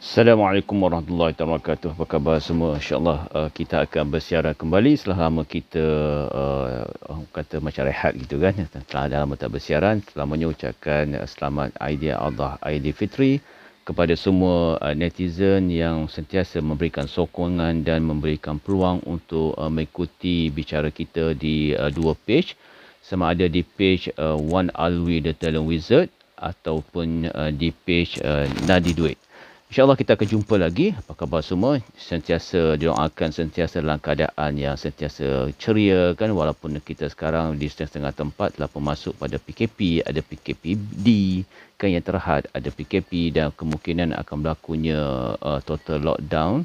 Assalamualaikum warahmatullahi wabarakatuh. Apa khabar semua? InsyaAllah kita akan bersiaran kembali setelah lama kita orang kata macam rehat gitu kan. Setelah dah lama tak bersiaran, selamanya ucapkan selamat Aidilfitri kepada semua netizen yang sentiasa memberikan sokongan dan memberikan peluang untuk mengikuti bicara kita di dua page. Sama ada di page Wan Alwi The Talent Wizard ataupun di page Nadi Duit. InsyaAllah kita akan jumpa lagi. Apa khabar semua? Sentiasa didoakan sentiasa dalam keadaan yang sentiasa ceria kan, walaupun kita sekarang di setengah-setengah tempat telah masuk pada PKP, ada PKPD kan yang terhad, ada PKP dan kemungkinan akan berlakunya total lockdown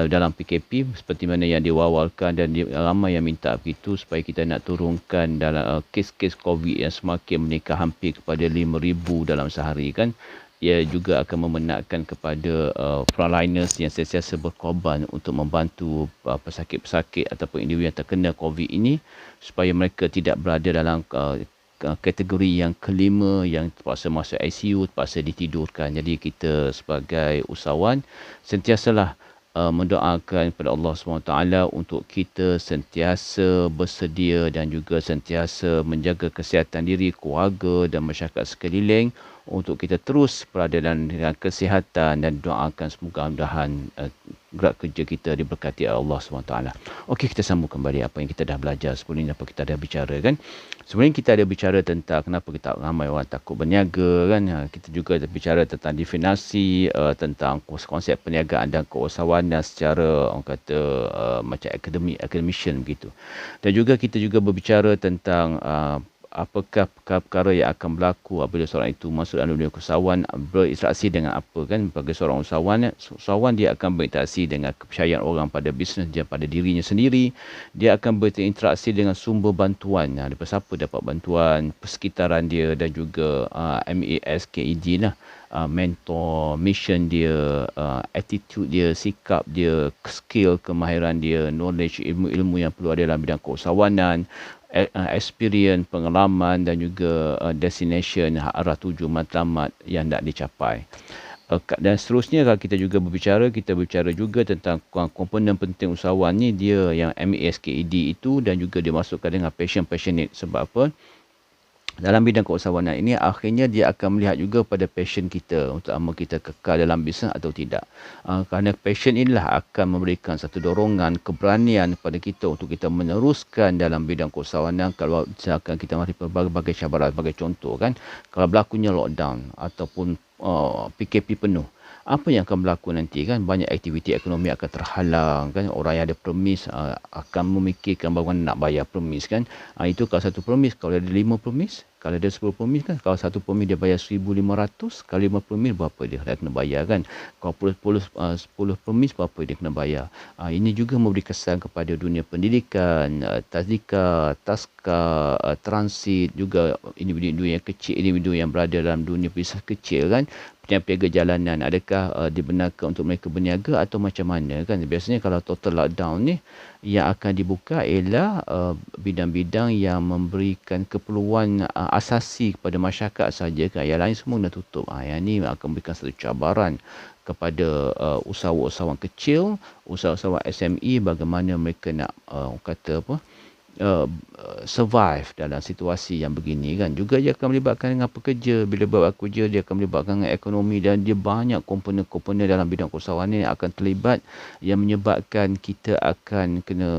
dalam PKP seperti mana yang diwawalkan dan ramai yang minta begitu supaya kita nak turunkan dalam kes-kes COVID yang semakin meningkat hampir kepada 5,000 dalam sehari kan. Ia juga akan memenatkan kepada frontliners yang sentiasa berkorban untuk membantu pesakit-pesakit ataupun individu yang terkena COVID ini supaya mereka tidak berada dalam kategori yang kelima yang terpaksa masuk ICU, terpaksa ditidurkan. Jadi kita sebagai usahawan sentiasalah mendoakan kepada Allah SWT untuk kita sentiasa bersedia dan juga sentiasa menjaga kesihatan diri, keluarga dan masyarakat sekeliling untuk kita terus berada dalam kesihatan dan doakan semoga mudahan gerak kerja kita diberkati Allah SWT. Okey, kita sambung kembali apa yang kita dah belajar sebelum ini, apa kita dah bicara kan. Sebelum ini kita ada bicara tentang kenapa kita ramai orang takut berniaga kan. Kita juga ada bicara tentang definisi, tentang konsep perniagaan dan keusahawanan secara orang kata macam academician begitu. Dan juga kita juga berbicara tentang apakah perkara yang akan berlaku apabila seorang itu masuk dalam dunia keusahawan, berinteraksi dengan apa kan. Bagi seorang usahawan dia akan berinteraksi dengan kepercayaan orang pada bisnes dia, pada dirinya sendiri. Dia akan berinteraksi dengan sumber bantuan, daripada siapa dapat bantuan, persekitaran dia dan juga MASKED lah, mentor, mission dia, attitude dia, sikap dia, skill, kemahiran dia, knowledge, ilmu-ilmu yang perlu ada dalam bidang keusahawanan, experience, pengalaman dan juga destination, arah tuju matlamat yang nak dicapai. Dan seterusnya kalau kita juga kita berbicara juga tentang komponen penting usahawan ni, dia yang MASKED itu, dan juga dimasukkan dengan passionate. Sebab apa? Dalam bidang keusahawanan ini akhirnya dia akan melihat juga pada passion kita untuk kita kekal dalam bisnes atau tidak. Kerana passion inilah akan memberikan satu dorongan, keberanian kepada kita untuk kita meneruskan dalam bidang keusahawanan kalau misalkan kita mari berbagai cabaran. Sebagai contoh kan, kalau berlakunya lockdown ataupun PKP penuh, apa yang akan berlaku nanti kan? Banyak aktiviti ekonomi akan terhalang kan. Orang yang ada permis akan memikirkan bagaimana nak bayar permis kan. Itu kalau satu permis, kalau ada 5 permis, kalau ada 10 permis kan, kalau satu permis dia bayar 1,500, kalau 5 permis berapa dia kena bayar kan. Kalau 10 permis berapa dia kena bayar. Ini juga memberi kesan kepada dunia pendidikan, tazika, taska, transit, juga individu yang kecil, individu yang berada dalam dunia bisnes kecil kan. Peniaga jalanan, adakah dibenarkan untuk mereka berniaga atau macam mana kan. Biasanya kalau total lockdown ni, yang akan dibuka ialah bidang-bidang yang memberikan keperluan asasi kepada masyarakat saja kan. Yang lain semua dah tutup. Yang ni akan memberikan satu cabaran kepada usahawan kecil, usahawan SME, bagaimana mereka nak kata apa, survive dalam situasi yang begini kan. Juga dia akan melibatkan dengan pekerja. Bila buat kerja, dia akan melibatkan dengan ekonomi, dan dia banyak komponen-komponen dalam bidang keusahawanan yang akan terlibat, yang menyebabkan kita akan kena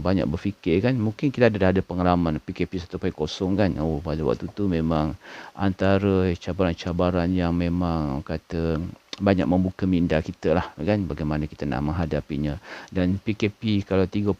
banyak berfikir kan. Mungkin kita dah ada pengalaman PKP 1.0 kan. Pada waktu tu memang antara cabaran-cabaran yang memang kata banyak membuka minda kita lah kan, bagaimana kita nak menghadapinya. Dan PKP kalau 3.0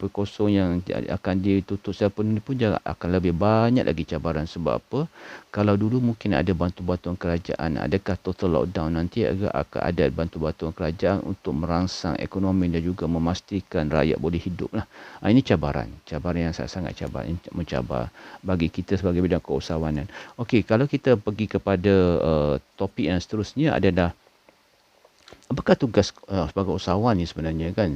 yang akan ditutup siapa ni pun akan lebih banyak lagi cabaran. Sebab apa? Kalau dulu mungkin ada bantuan kerajaan, adakah total lockdown nanti akan ada bantuan kerajaan untuk merangsang ekonomi dan juga memastikan rakyat boleh hidup lah. Ini cabaran yang sangat mencabar bagi kita sebagai bidang keusahawanan. Okey, kalau kita pergi kepada topik yang seterusnya adalah Apakah tugas sebagai usahawan ni sebenarnya kan?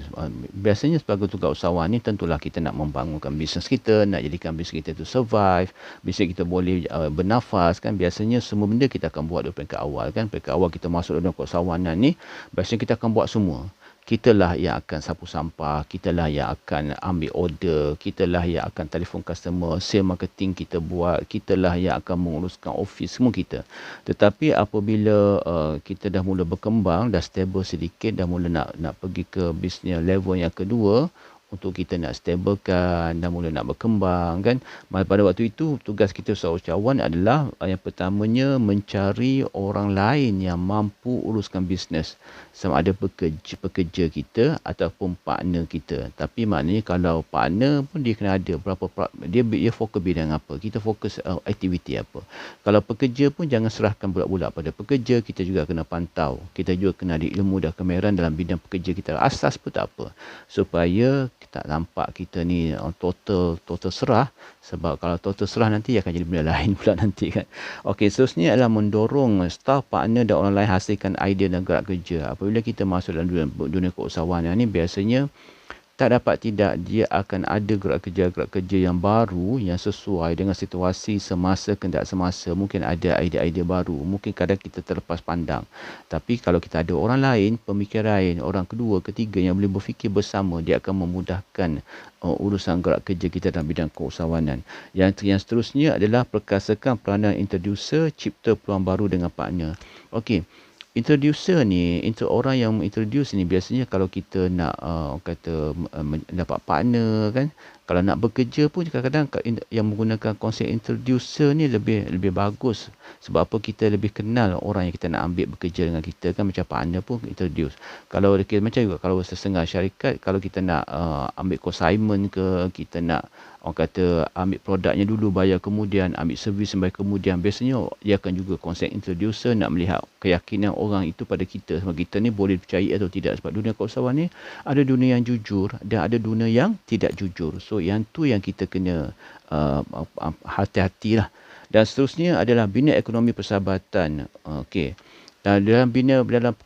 Biasanya sebagai tugas usahawan ni tentulah kita nak membangunkan bisnes kita, nak jadikan bisnes kita tu survive, bisnes kita boleh bernafas kan. Biasanya semua benda kita akan buat dari peringkat awal kan. Peringkat awal kita masuk dalam keusahawanan ni, biasanya kita akan buat semua. Kitalah yang akan sapu sampah, kitalah yang akan ambil order, kitalah yang akan telefon customer, sale marketing kita buat, kitalah yang akan menguruskan office, semua kita. Tetapi apabila kita dah mula berkembang, dah stable sedikit, dah mula nak pergi ke bisnes level yang kedua, untuk kita nak stablekan, dah mula nak berkembang kan. Pada waktu itu, tugas kita sebagai usahawan adalah yang pertamanya mencari orang lain yang mampu uruskan bisnes. Sama ada pekerja kita ataupun partner kita. Tapi maknanya kalau partner pun dia kena ada dia fokus bidang apa. Kita fokus aktiviti apa. Kalau pekerja pun jangan serahkan bulat-bulat pada pekerja, kita juga kena pantau. Kita juga kena ada ilmu dan kemahiran dalam bidang pekerja kita. Asas pun tak apa. Supaya tak nampak kita ni total serah. Sebab kalau total serah nanti akan jadi benda lain pula nanti kan. Okey, seterusnya adalah mendorong staf, partner dan orang lain hasilkan idea dan gerak kerja. Apabila kita masuk dalam dunia keusahawanan ni, biasanya tak dapat tidak dia akan ada gerak kerja yang baru yang sesuai dengan situasi semasa kehendak semasa. Mungkin ada idea-idea baru, mungkin kadang kita terlepas pandang. Tapi kalau kita ada orang lain, pemikiran lain, orang kedua, ketiga yang boleh berfikir bersama, dia akan memudahkan urusan gerak kerja kita dalam bidang keusahawanan. Yang seterusnya adalah perkasakan peranan introducer, cipta peluang baru dengan partner. Okey. Introducer ni, orang yang introduce ni biasanya kalau kita nak dapat partner kan, kalau nak bekerja pun kadang-kadang yang menggunakan konsep introducer ni lebih bagus. Sebab apa, kita lebih kenal orang yang kita nak ambil bekerja dengan kita kan. Macam partner pun introduce. Kalau macam juga kalau setengah syarikat, kalau kita nak ambil consignment ke, kita nak ambil produknya dulu, bayar kemudian, ambil servis sampai kemudian, biasanya dia akan juga konsep introducer, nak melihat keyakinan orang itu pada kita, sebab kita ni boleh percaya atau tidak. Sebab dunia keusahawan ni ada dunia yang jujur dan ada dunia yang tidak jujur. So yang tu yang kita kena hati-hatilah. Dan seterusnya adalah bina ekonomi persahabatan. Okey. Dalam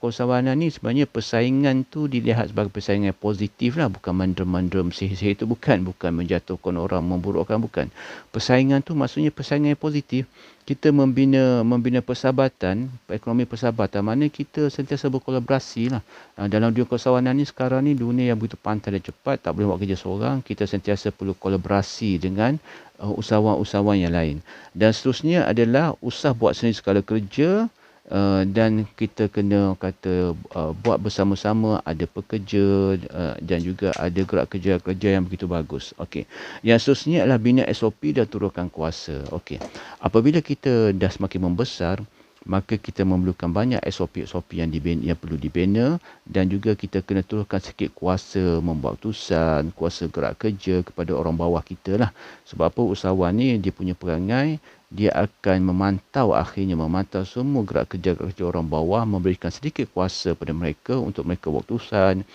keusahawanan ni sebenarnya persaingan tu dilihat sebagai persaingan positif lah, bukan mandram-mandram sihir-sihir itu, bukan menjatuhkan orang, memburukkan, bukan. Persaingan tu maksudnya persaingan yang positif. Kita membina persahabatan, ekonomi persahabatan, mana kita sentiasa berkolaborasi lah. Dalam dunia keusahawanan ni sekarang ni, dunia yang begitu pantai dan cepat, tak boleh buat kerja seorang, kita sentiasa perlu kolaborasi dengan usahawan-usahawan yang lain. Dan seterusnya adalah usah buat sendiri segala kerja. Dan kita kena buat bersama-sama, ada pekerja dan juga ada gerak kerja yang begitu bagus. Okey. Yang seterusnya adalah bina SOP dan turunkan kuasa. Okey. Apabila kita dah semakin membesar, maka kita memerlukan banyak SOP yang perlu dibina, dan juga kita kena turunkan sikit kuasa membuat keputusan, kuasa gerak kerja kepada orang bawah kita lah. Sebab apa, usahawan ni dia punya perangai, dia akan memantau semua gerak kerja orang bawah, memberikan sedikit kuasa pada mereka untuk mereka buat keputusan,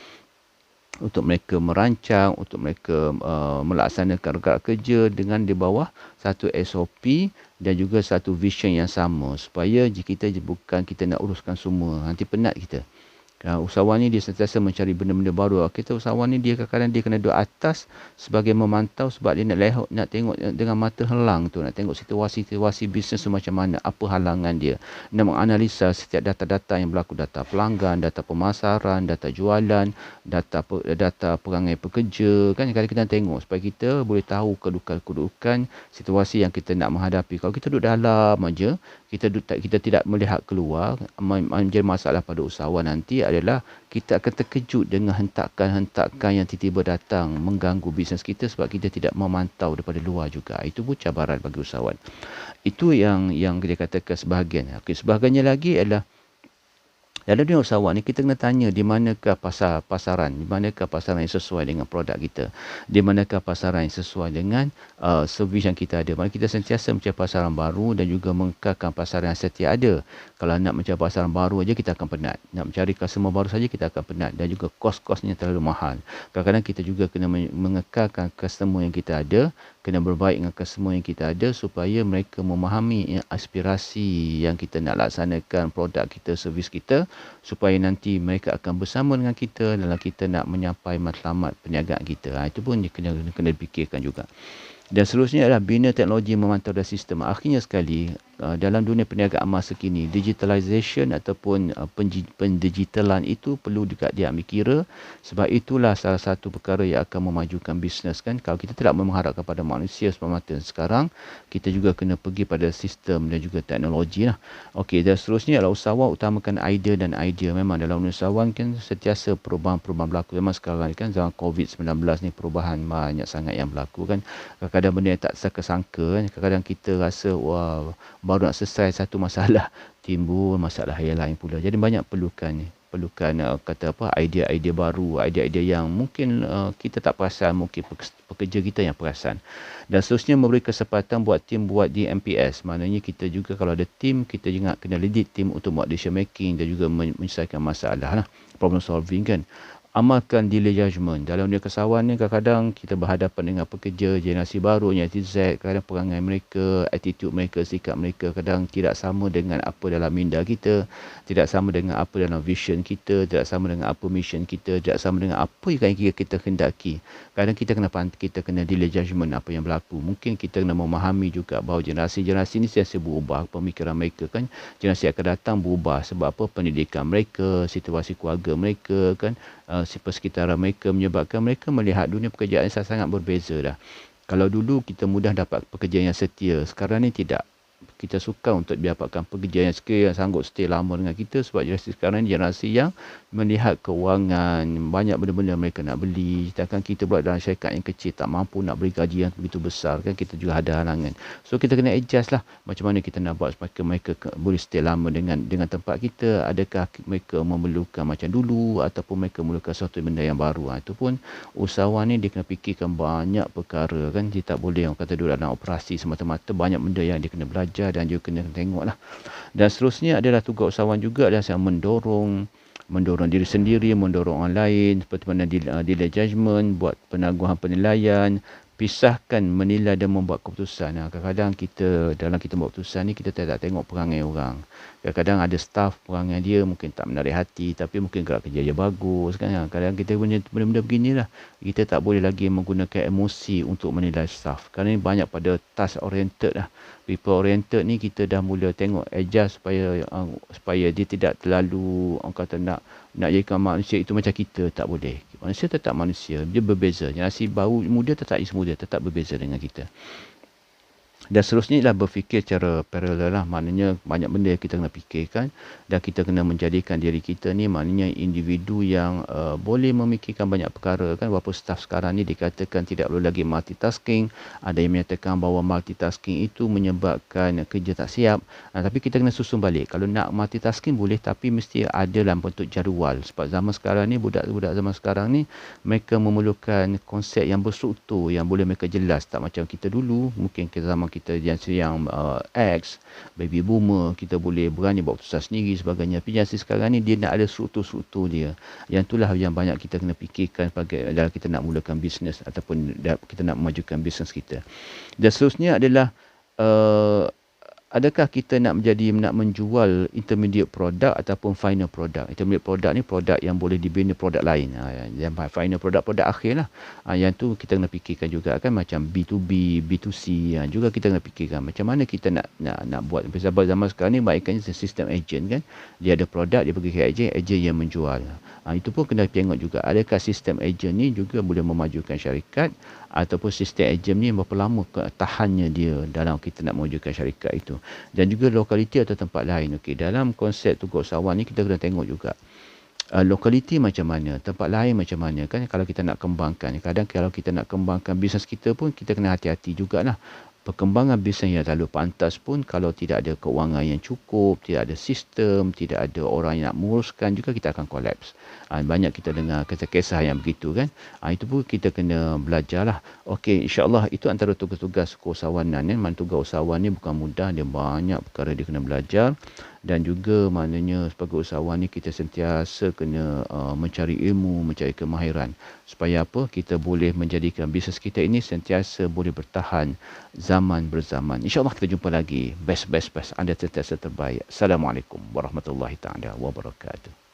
untuk mereka merancang, untuk mereka melaksanakan gerak kerja dengan di bawah satu SOP dan juga satu vision yang sama, supaya jika kita nak uruskan semua, nanti penat kita. Usahawan ni dia sentiasa mencari benda-benda baru. Kita usahawan ni dia kadang-kadang dia kena duduk atas sebagai memantau, sebab dia nak tengok dengan mata helang tu, nak tengok situasi bisnes tu macam mana, apa halangan dia, nak menganalisa setiap data-data yang berlaku, data pelanggan, data pemasaran, data jualan, data perangai pekerja kan. Kadang kita tengok supaya kita boleh tahu kedudukan situasi yang kita nak menghadapi. Kalau kita duduk dalam aja, kita tidak melihat keluar, menjadi masalah pada usahawan nanti adalah kita akan terkejut dengan hentakan yang tiba-tiba datang mengganggu bisnes kita, sebab kita tidak memantau daripada luar juga. Itu pun cabaran bagi usahawan. Itu yang dia katakan sebahagian. Okey, sebahagiannya lagi adalah dalam dunia usahawan ni kita kena tanya di manakah pasaran, di manakah pasaran yang sesuai dengan produk kita, di manakah pasaran yang sesuai dengan servis yang kita ada. Mana kita sentiasa mencari pasaran baru dan juga mengekalkan pasaran yang setia ada. Kalau nak mencari pasaran baru aja kita akan penat. Nak mencari customer baru saja kita akan penat, dan juga kos-kosnya terlalu mahal. Kadang-kadang kita juga kena mengekalkan customer yang kita ada, kena berbaik dengan customer yang kita ada supaya mereka memahami aspirasi yang kita nak laksanakan produk kita, servis kita, supaya nanti mereka akan bersama dengan kita dalam kita nak menyampai matlamat perniagaan kita. Itu pun kena dipikirkan juga. Dan seterusnya adalah bina teknologi memantau dan sistem. Akhirnya sekali, dalam dunia perniagaan masa kini, digitalization ataupun pendigitalan itu perlu juga diambil kira, sebab itulah salah satu perkara yang akan memajukan bisnes kan. Kalau kita tidak mengharapkan pada manusia semata sekarang, kita juga kena pergi pada sistem dan juga teknologi lah. Okey, dan seterusnya adalah usahawan utamakan idea dan idea. Memang dalam usahawan kan sentiasa perubahan-perubahan berlaku. Memang sekarang kan zaman COVID-19 ni perubahan banyak sangat yang berlaku kan. Kadang-kadang benda yang tak sangka-sangka kan. Kadang-kadang kita rasa wah, baru nak selesai satu masalah, timbul masalah yang lain pula. Jadi banyak perlukan idea-idea baru, idea-idea yang mungkin kita tak perasan, mungkin pekerja kita yang perasan. Dan seterusnya memberi kesempatan buat tim buat di MPS. Maknanya kita juga kalau ada tim, kita juga kena lead tim untuk buat decision making dan juga menyelesaikan masalah lah, problem solving kan. Amalkan delay judgement. Dalam dunia kesawan ni kadang-kadang kita berhadapan dengan pekerja generasi baru, generasi Z. Kadang perangai mereka, attitude mereka, sikap mereka kadang tidak sama dengan apa dalam minda kita, tidak sama dengan apa dalam vision kita, tidak sama dengan apa mission kita, tidak sama dengan apa yang kita hendaki. Kadang kita kena delay judgement apa yang berlaku. Mungkin kita kena memahami juga bahawa generasi-generasi ni sentiasa berubah pemikiran mereka kan. Generasi akan datang berubah sebab apa? Pendidikan mereka, situasi keluarga mereka kan, persekitaran mereka menyebabkan mereka melihat dunia pekerjaan sangat berbeza dah. Kalau dulu kita mudah dapat pekerja yang setia, sekarang ni tidak. Kita suka untuk dapatkan pekerja yang skill, yang sanggup stay lama dengan kita, sebab generasi sekarang ni generasi yang melihat kewangan, banyak benda-benda mereka nak beli, sedangkan kita pula dalam syarikat yang kecil tak mampu nak beri gaji yang begitu besar kan, kita juga ada halangan. So kita kena adjust lah macam mana kita nak buat supaya mereka boleh stay lama dengan tempat kita. Adakah mereka memerlukan macam dulu ataupun mereka memerlukan sesuatu benda yang baru. Itu pun usahawan ni dia kena fikirkan banyak perkara kan. Dia tak boleh orang kata duduk dalam operasi semata-mata, banyak benda yang dia kena belajar dan juga kena tengok lah. Dan seterusnya adalah tugas usahawan juga adalah mendorong diri sendiri, mendorong orang lain, seperti mana delay judgement, buat penangguhan penilaian, pisahkan menilai dan membuat keputusan. Kadang-kadang dalam kita buat keputusan ni kita tak tengok perangai orang. Kadang-kadang ada staff perangai dia mungkin tak menarik hati, tapi mungkin gerak kerja dia bagus kan. Kadang kita punya benda-benda beginilah. Kita tak boleh lagi menggunakan emosi untuk menilai staff. Kerana ini banyak pada task oriented lah. People oriented ni kita dah mula tengok adjust supaya dia tidak terlalu orang kata nak jadikan manusia itu macam kita. Tak boleh. Manusia tetap manusia, dia berbeza. Generasi baru muda tetap semuda, tetap berbeza dengan kita. Dan seterusnya adalah berfikir secara paralel lah. Maknanya banyak benda yang kita kena fikirkan dan kita kena menjadikan diri kita ni maknanya individu yang boleh memikirkan banyak perkara kan. Walaupun staff sekarang ni dikatakan tidak perlu lagi multitasking. Ada yang menyatakan bahawa multitasking itu menyebabkan kerja tak siap. Tapi kita kena susun balik. Kalau nak multitasking boleh, tapi mesti ada dalam bentuk jadual. Sebab zaman sekarang ni, budak-budak zaman sekarang ni, mereka memerlukan konsep yang berstruktur, yang boleh mereka jelas. Tak macam kita dulu. Mungkin kita zaman kita yang X, baby boomer, kita boleh berani buat keputusan sendiri sebagainya. Tapi generasi sekarang ni dia nak ada struktur-struktur dia. Yang itulah yang banyak kita kena fikirkan dalam kita nak mulakan bisnes ataupun kita nak memajukan bisnes kita. Dan seterusnya adalah adakah kita nak menjual intermediate product ataupun final product. Intermediate product ni produk yang boleh dibina produk lain. Yang final produk akhir lah. Yang tu kita kena fikirkan juga kan, macam B2B, B2C. Juga kita kena fikirkan macam mana kita nak buat. Sebab zaman sekarang ni baiknya sistem agent kan. Dia ada produk, dia pergi ke agent yang menjual. Itu pun kena tengok juga. Adakah sistem agent ni juga boleh memajukan syarikat, ataupun sistem agent ni berapa lama tahannya dia dalam kita nak memajukan syarikat itu. Dan juga lokaliti atau tempat lain. Okey, dalam konsep tugas usahawan ni kita kena tengok juga lokaliti macam mana, tempat lain macam mana kan. Kalau kita nak kembangkan, kadang kalau kita nak kembangkan bisnes kita pun kita kena hati-hati jugalah. Perkembangan bisnes yang terlalu pantas pun kalau tidak ada keuangan yang cukup, tidak ada sistem, tidak ada orang yang nak menguruskan, juga kita akan kolaps. Banyak kita dengar kisah-kisah yang begitu kan. Itu pun kita kena belajarlah. Okey, insya-Allah itu antara tugas-tugas keusahawanan. Tugas usahawan ni bukan mudah, dia banyak perkara dia kena belajar. Dan juga maknanya sebagai usahawan ni kita sentiasa kena mencari ilmu, mencari kemahiran. Supaya apa? Kita boleh menjadikan bisnes kita ini sentiasa boleh bertahan zaman berzaman. InsyaAllah kita jumpa lagi. Best. Anda sentiasa terbaik. Assalamualaikum warahmatullahi taala wabarakatuh.